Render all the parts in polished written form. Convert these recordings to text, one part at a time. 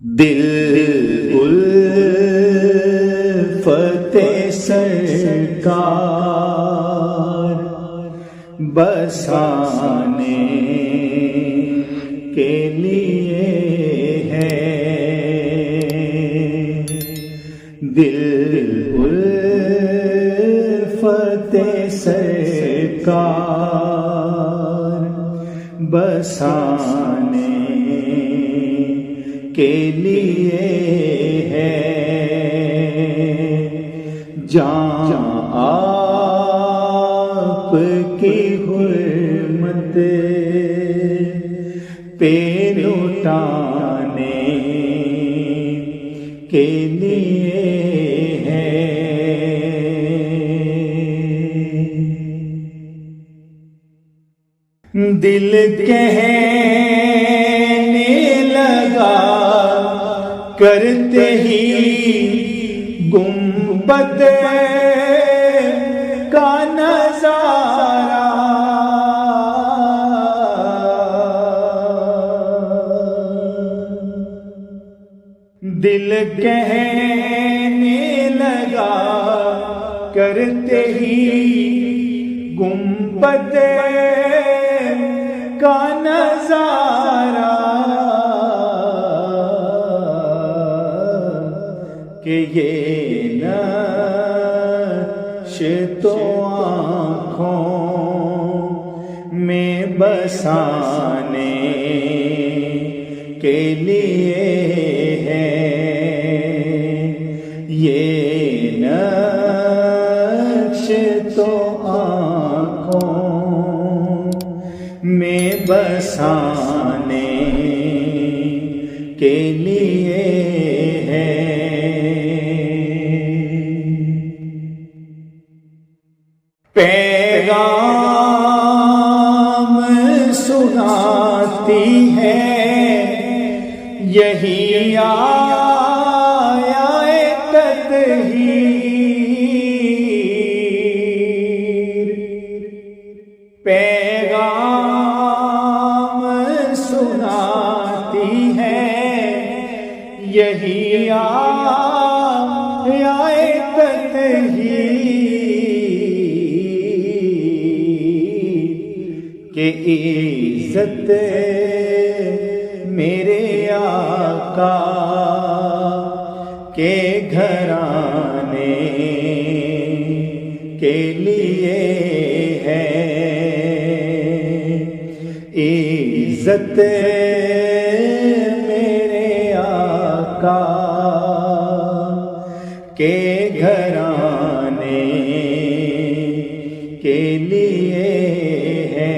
دل الفت سرکار بسانے کے لیے ہے، دل الفت سرکار بسانے کے لیے ہے، جان آپ کی حرمت پہ لٹانے کے لیے ہے۔ دل کہنے لگا کرتے ہی گنبد کا نظارہ، دل کہنے لگا کرتے ہی گنبد کا نظارہ، کہ یہ نقش تو آنکھوں میں بسانے کے لیے ہے، یہ نقش تو آنکھوں میں بسانے کے لیے ہے۔ پیغام سناتی ہے یہی آیت تطہیر، پیغام سناتی ہے یہی آیت تطہیر، کہ عزت میرے آقا کے گھرانے کے لیے ہے، عزت میرے آقا کے گھرانے کے لیے ہے۔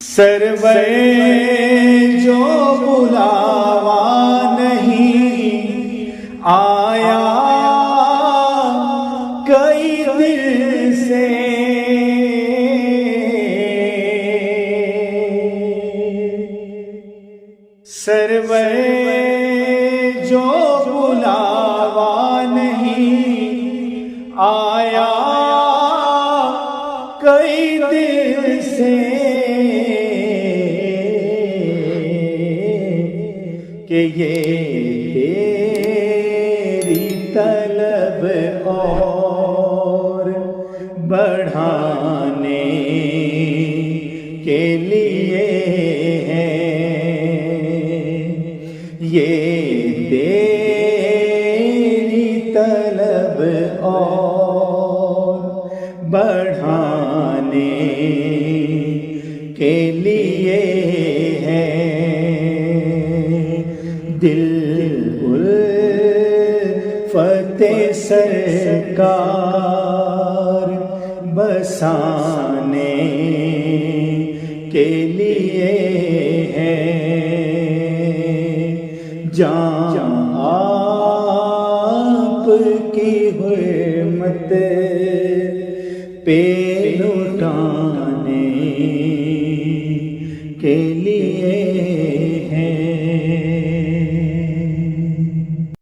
سرور جو بلاوا نہیں آیا کئی دل سے، سرور جو بلاوا نہیں آیا کئی دل سے، کہ یہ تیری طلب اور بڑھانے کے لیے ہے، یہ تیری طلب اور بڑھانے کے لیے ہے، دل الفت سرکار بسانے کے لیے ہے، جان آپ کی حرمت پہ لٹانے کے